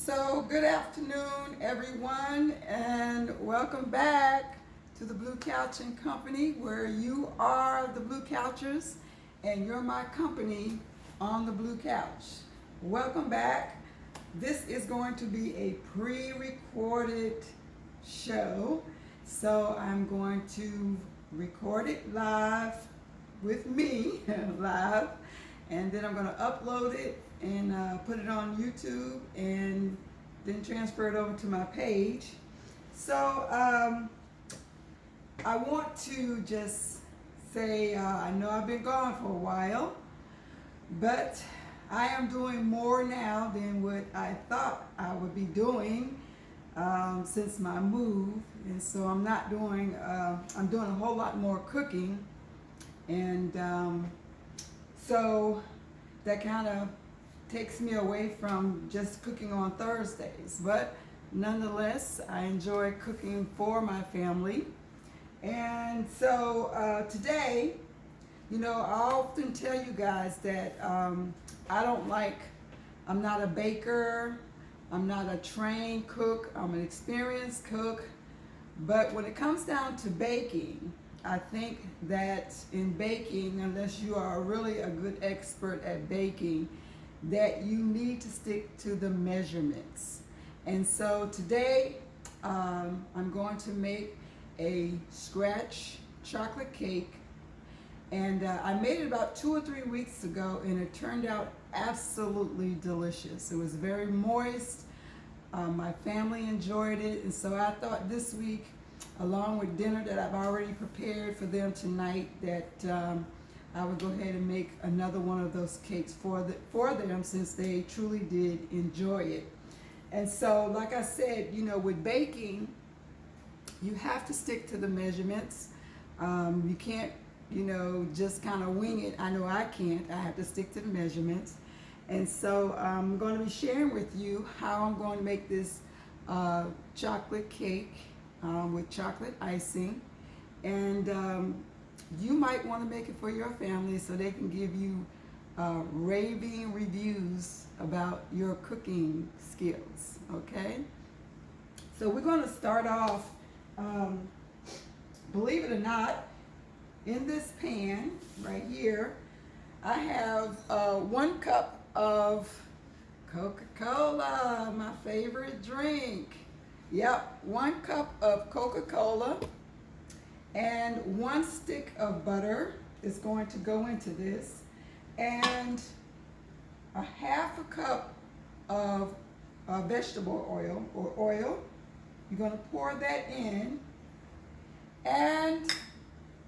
So, good afternoon, everyone, and welcome back to the Blue Couching Company, where you are the Blue Couchers and you're my company on the Blue Couch. Welcome back. This is going to be a pre recorded show, so I'm going to record it live with me, live, and then I'm going to upload it and put it on YouTube and then transfer it over to my page. So I want to just say I know I've been gone for a while, but I am doing more now than what I thought I would be doing since my move, and so I'm not doing. I'm doing a whole lot more cooking, and so that kind of takes me away from just cooking on Thursdays. But nonetheless, I enjoy cooking for my family. And so today, I often tell you guys that I'm not a baker, I'm not a trained cook, I'm an experienced cook. But when it comes down to baking, I think that in baking, unless you are really a good expert at baking, that you need to stick to the measurements. And so today, I'm going to make a scratch chocolate cake. And I made it about 2 or 3 weeks ago, and it turned out absolutely delicious. It was very moist. My family enjoyed it, and so I thought this week, along with dinner that I've already prepared for them tonight, that I would go ahead and make another one of those cakes for them, since they truly did enjoy it. And so, like I said, with baking, you have to stick to the measurements. You can't, just kind of wing it. I know I can't. I have to stick to the measurements. And so I'm going to be sharing with you how I'm going to make this chocolate cake with chocolate icing. And you might want to make it for your family so they can give you raving reviews about your cooking skills, okay? So we're going to start off, believe it or not, in this pan right here, I have 1 cup of Coca-Cola, my favorite drink. Yep, 1 cup of Coca-Cola. And 1 stick of butter is going to go into this, and a 1/2 cup of vegetable oil or oil. You're going to pour that in, and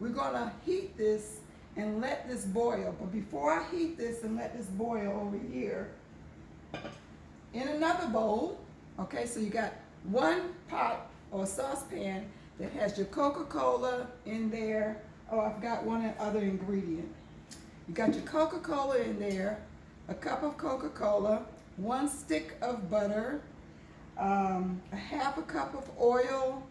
we're going to heat this and let this boil. But before I heat this and let this boil over here, in another bowl, okay, so you got 1 pot or saucepan that has your Coca-Cola in there. Oh, I forgot one other ingredient. You got your Coca-Cola in there, a cup of Coca-Cola, 1 stick of butter, a 1/2 cup of oil,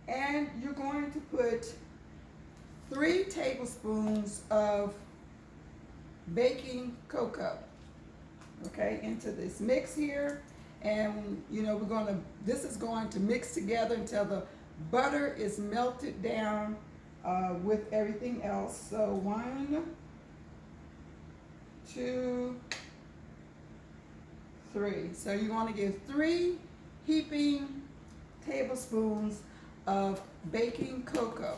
and you're going to put 3 tablespoons of baking cocoa, okay, into this mix here. And this is going to mix together until the butter is melted down with everything else. So 1, 2, 3. So you want to give 3 heaping tablespoons of baking cocoa.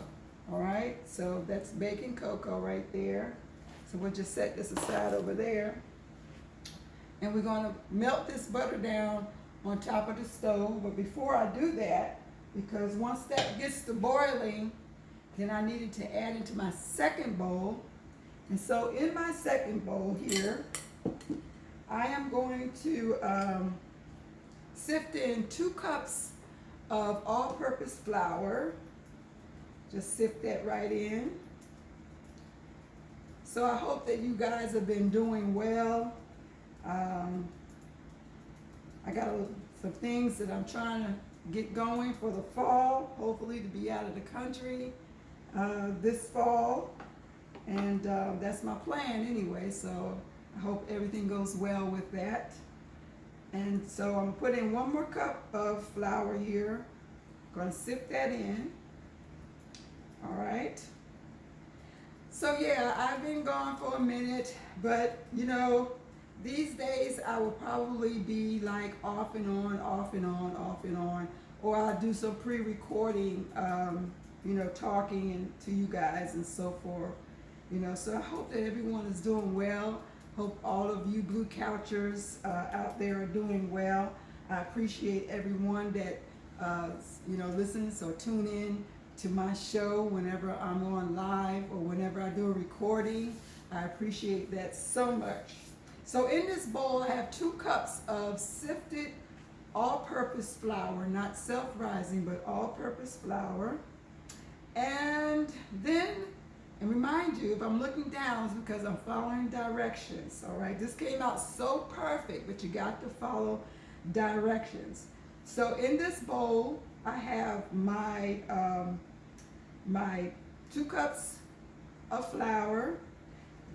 All right, so that's baking cocoa right there. So we'll just set this aside over there. And we're going to melt this butter down on top of the stove. But before I do that, because once that gets to boiling, then I needed to add into my second bowl. And so in my second bowl here, I am going to sift in 2 cups of all-purpose flour. Just sift that right in. So I hope that you guys have been doing well. I got some things that I'm trying to get going for the fall, hopefully to be out of the country this fall. And that's my plan anyway, so I hope everything goes well with that. And so I'm putting 1 more cup of flour here. Gonna sift that in. All right. So yeah, I've been gone for a minute, but you know, these days I will probably be like off and on, off and on, off and on, or I'll do some pre-recording, you know, talking and to you guys and so forth. You know, so I hope that everyone is doing well. Hope all of you blue couchers out there are doing well. I appreciate everyone that you know, listens or tune in to my show whenever I'm on live or whenever I do a recording. I appreciate that so much. So in this bowl I have 2 cups of sifted all-purpose flour, not self-rising, but all-purpose flour. And then, and remind you, if I'm looking down, it's because I'm following directions, all right? This came out so perfect, but you got to follow directions. So in this bowl, I have my, my 2 cups of flour.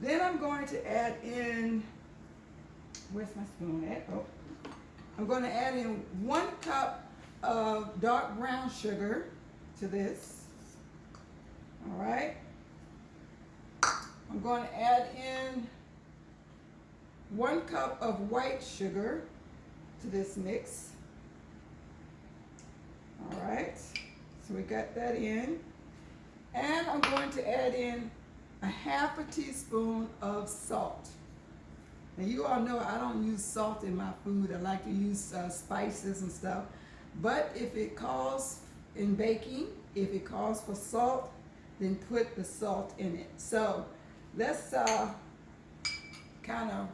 Then I'm going to add in, where's my spoon at? Oh, I'm going to add in 1 cup of dark brown sugar to this, all right? I'm going to add in 1 cup of white sugar to this mix. All right, so we got that in. And I'm going to add in a 1/2 teaspoon of salt. Now you all know I don't use salt in my food. I like to use spices and stuff. But if it calls in baking, if it calls for salt, then put the salt in it. So let's kind of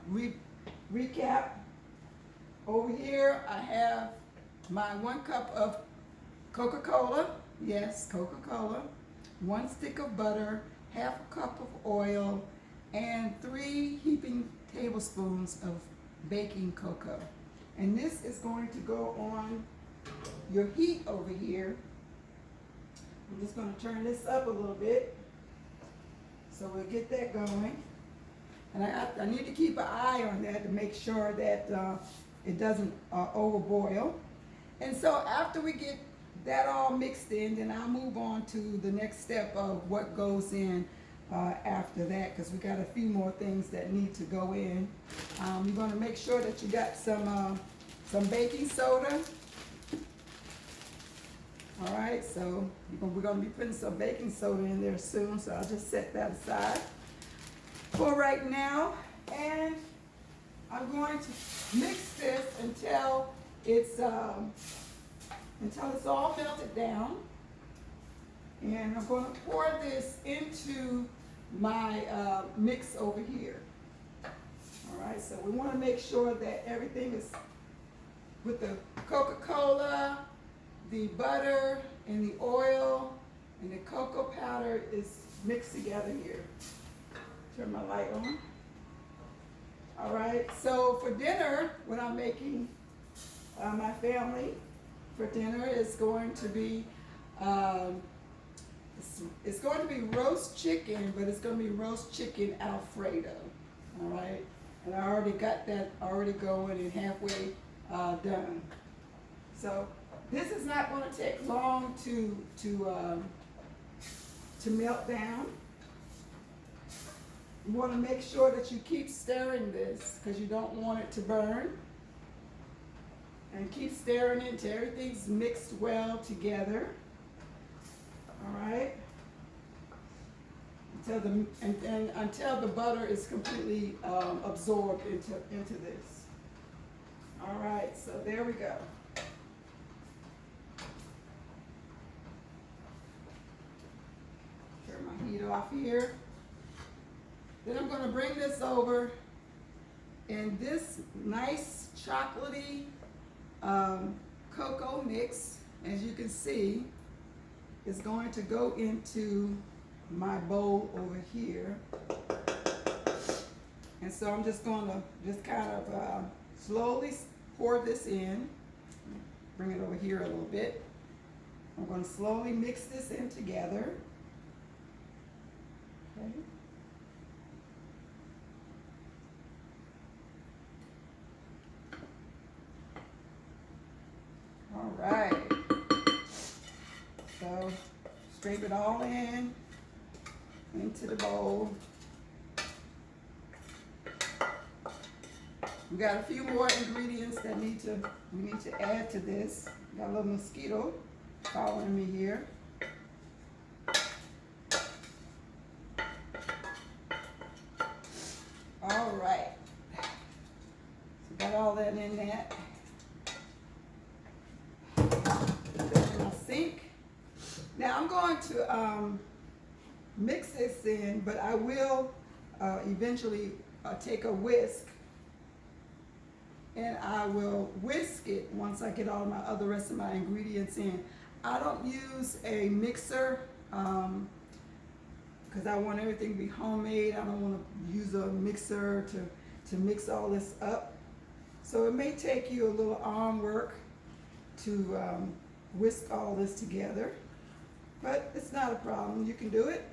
recap. Over here I have my 1 cup of Coca-Cola, yes, Coca-Cola, 1 stick of butter, 1/2 cup of oil, and 3 heaping tablespoons of baking cocoa. And this is going to go on your heat over here. I'm just going to turn this up a little bit so we'll get that going. And I need to keep an eye on that to make sure that it doesn't overboil. And so after we get that all mixed in, then I'll move on to the next step of what goes in after that, because we got a few more things that need to go in. You're going to make sure that you got some baking soda. All right, so we're going to be putting some baking soda in there soon, so I'll just set that aside for right now. And I'm going to mix this until it's all melted down. And I'm going to pour this into my mix over here. All right, so we want to make sure that everything is with the Coca-Cola, the butter, and the oil, and the cocoa powder is mixed together here. Turn my light on. All right, so for dinner, what I'm making my family for dinner is going to be, it's going to be roast chicken, but it's going to be roast chicken Alfredo. All right, and I already got that already going and halfway done. So this is not going to take long to melt down. You want to make sure that you keep stirring this because you don't want it to burn. And keep stirring it until everything's mixed well together. All right. Until the butter is completely absorbed into this. All right, so there we go. Turn my heat off here. Then I'm going to bring this over, and this nice chocolatey cocoa mix, as you can see, is going to go into my bowl over here. And so I'm just going to just kind of slowly pour this in. Bring it over here a little bit. I'm going to slowly mix this in together. Okay. All right. So scrape it all into the bowl. We got a few more ingredients that we need to add to this. Got a little mosquito following me here. All right. So got all that in that. Put that in my sink. Now I'm going to mix this in, but I will eventually take a whisk and I will whisk it once I get all the rest of my ingredients in. I don't use a mixer because I want everything to be homemade. I don't want to use a mixer to mix all this up. So it may take you a little arm work to whisk all this together, but it's not a problem. You can do it.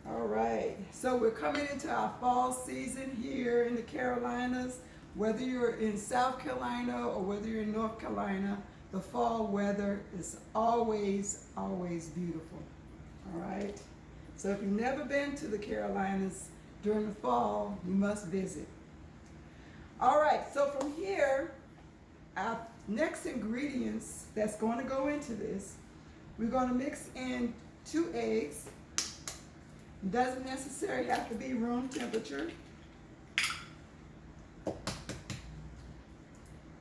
All right, so we're coming into our fall season here in the Carolinas. Whether you're in South Carolina or whether you're in North Carolina, the fall weather is always, always beautiful. All right, so if you've never been to the Carolinas during the fall, you must visit. All right, so from here, our next ingredients that's going to go into this, we're going to mix in 2 eggs. Doesn't necessarily have to be room temperature.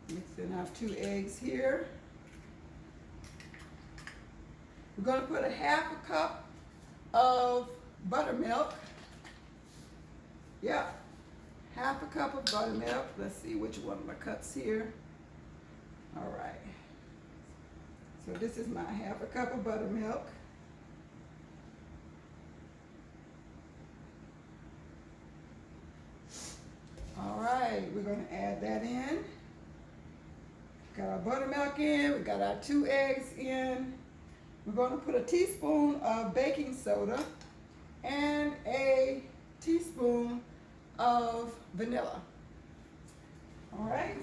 Mix in our 2 eggs here. We're going to put a 1/2 cup of buttermilk. Yeah, 1/2 cup of buttermilk. Let's see which one of my cups here. All right. So this is my 1/2 cup of buttermilk. All right, we're going to add that in. Got our buttermilk in, we got our 2 eggs in. We're going to put a teaspoon of baking soda and a teaspoon of vanilla. All right.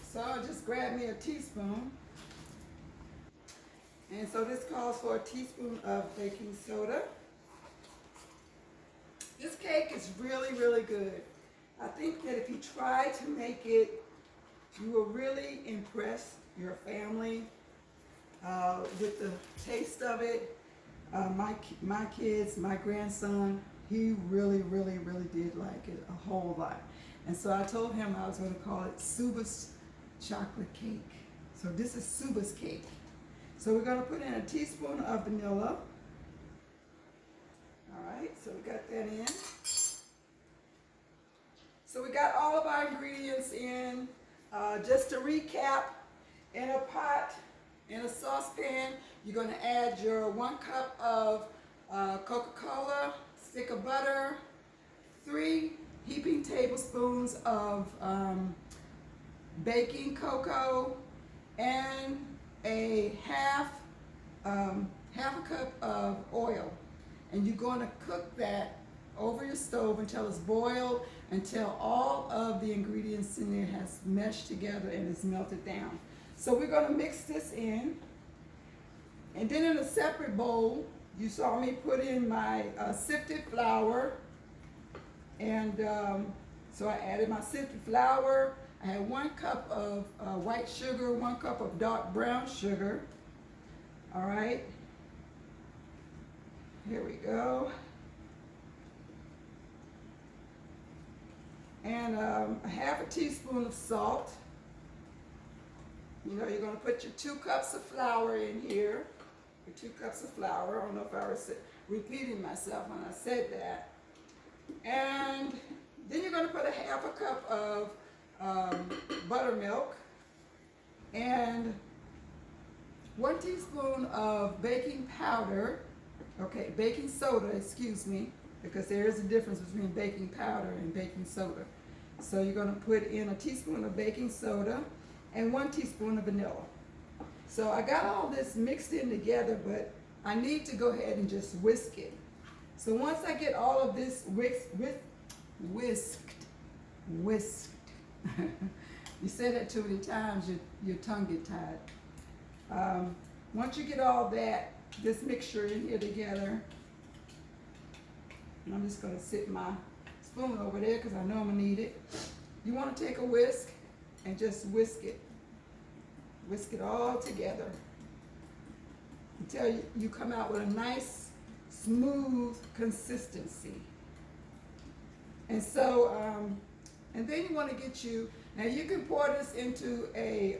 So just grab me a teaspoon. And so this calls for a teaspoon of baking soda. This cake is really, really good. I think that if you try to make it, you will really impress your family with the taste of it. My kids, my grandson, he really, really, really did like it a whole lot. And so I told him I was going to call it Suba's chocolate cake. So this is Suba's cake. So we're going to put in a teaspoon of vanilla. All right, so we got that in. So we got all of our ingredients in. Just to recap, in a pot, in a saucepan, you're going to add your 1 cup of Coca-Cola, stick of butter, 3 heaping tablespoons of baking cocoa, and a half a cup of oil. And you're going to cook that over your stove until it's boiled, until all of the ingredients in there has meshed together and is melted down. So we're going to mix this in. And then in a separate bowl, you saw me put in my sifted flour. And so I added my sifted flour. I had 1 cup of white sugar, 1 cup of dark brown sugar. All right. Here we go. And a 1/2 teaspoon of salt. You know, you're going to put your 2 cups of flour in here. Your 2 cups of flour. I don't know if I was repeating myself when I said that. And then you're going to put a 1/2 cup of buttermilk and 1 teaspoon of baking powder. Okay, baking soda, excuse me, because there is a difference between baking powder and baking soda. So you're going to put in a teaspoon of baking soda and 1 teaspoon of vanilla. So I got all this mixed in together, but I need to go ahead and just whisk it. So once I get all of this whisked, whisked. You say that too many times, your tongue get tied. Once you get all that, this mixture in here together, and I'm just going to sit my spoon over there because I know I'm going to need it. You want to take a whisk and just whisk it. Whisk it all together until you come out with a nice, smooth consistency. And so, and then you want to get you, now you can pour this into a,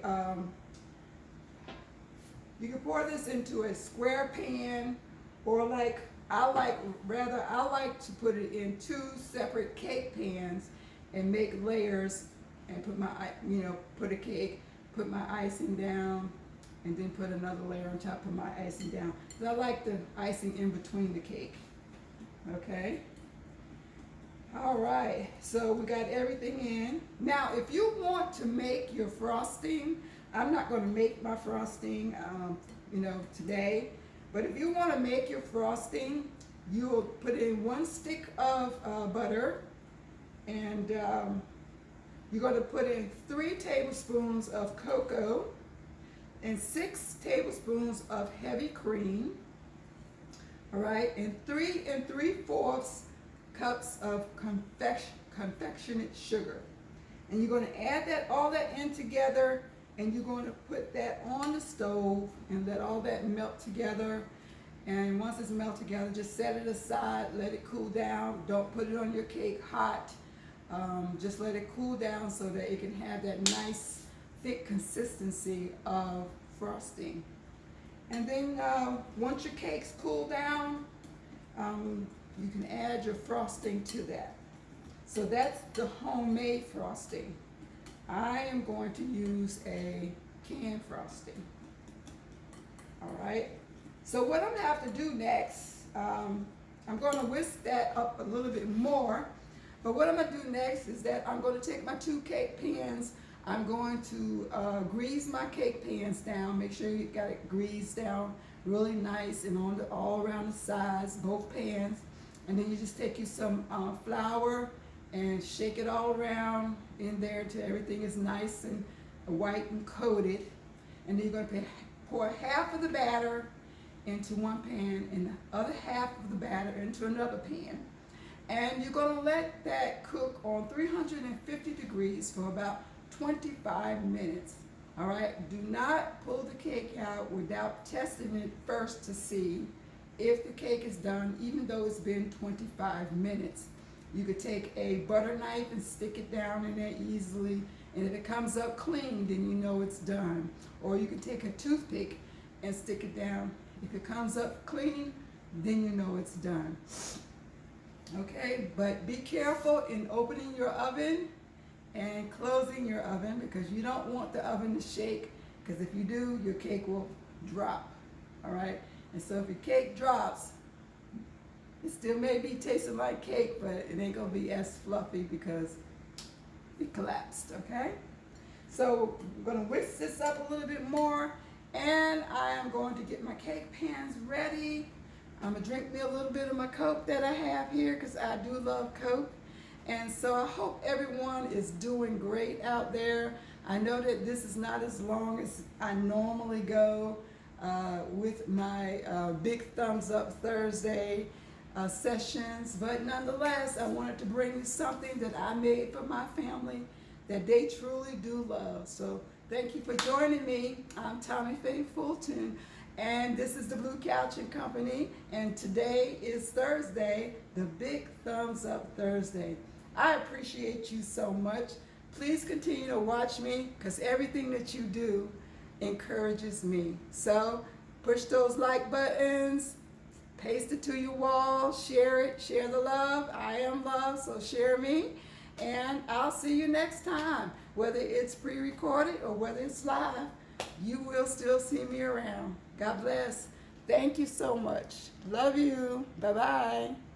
square pan, or like, I like to put it in 2 separate cake pans and make layers and put my, put a cake, put my icing down, and then put another layer on top of my icing down. So I like the icing in between the cake. Okay? All right, so we got everything in. Now, if you want to make your frosting, I'm not going to make my frosting, today. But if you want to make your frosting, you'll put in 1 stick of butter, and you're going to put in 3 tablespoons of cocoa and 6 tablespoons of heavy cream. All right, and 3 3/4 cups of confectionate sugar. And you're going to add all that in together, and you're going to put that on the stove and let all that melt together. And once it's melted together, just set it aside, let it cool down. Don't put it on your cake hot. Just let it cool down so that it can have that nice thick consistency of frosting. And then once your cakes cool down, you can add your frosting to that. So that's the homemade frosting. I am going to use a canned frosting. All right. So what I'm going to have to do next, I'm going to whisk that up a little bit more. But what I'm going to do next is that I'm going to take my 2 cake pans. I'm going to grease my cake pans down. Make sure you got it greased down really nice and all around the sides, both pans. And then you just take you some flour and shake it all around in there till everything is nice and white and coated. And then you're going to pour half of the batter into one pan and the other half of the batter into another pan. And you're going to let that cook on 350 degrees for about 25 minutes. All right, do not pull the cake out without testing it first to see if the cake is done, even though it's been 25 minutes. You could take a butter knife and stick it down in there easily, and if it comes up clean, then you know it's done. Or you can take a toothpick and stick it down. If it comes up clean, then you know it's done. Okay, but be careful in opening your oven and closing your oven, because you don't want the oven to shake, because if you do, your cake will drop. All right, and so if your cake drops, it still may be tasting like cake, but it ain't gonna be as fluffy because it collapsed. Okay, so I'm gonna whisk this up a little bit more, and I am going to get my cake pans ready. I'm gonna drink me a little bit of my Coke that I have here, because I do love Coke. And so I hope everyone is doing great out there. I know that this is not as long as I normally go with my Big Thumbs Up Thursday sessions, but nonetheless, I wanted to bring you something that I made for my family that they truly do love. So thank you for joining me. I'm Tommi Faye Fulton, and this is the Blue Couch and Company, and today is Thursday, the Big Thumbs Up Thursday. I appreciate you so much. Please continue to watch me, because everything that you do encourages me. So push those like buttons, paste it to your wall, share it, share the love. I am love, so share me. And I'll see you next time. Whether it's pre-recorded or whether it's live, you will still see me around. God bless. Thank you so much. Love you. Bye-bye.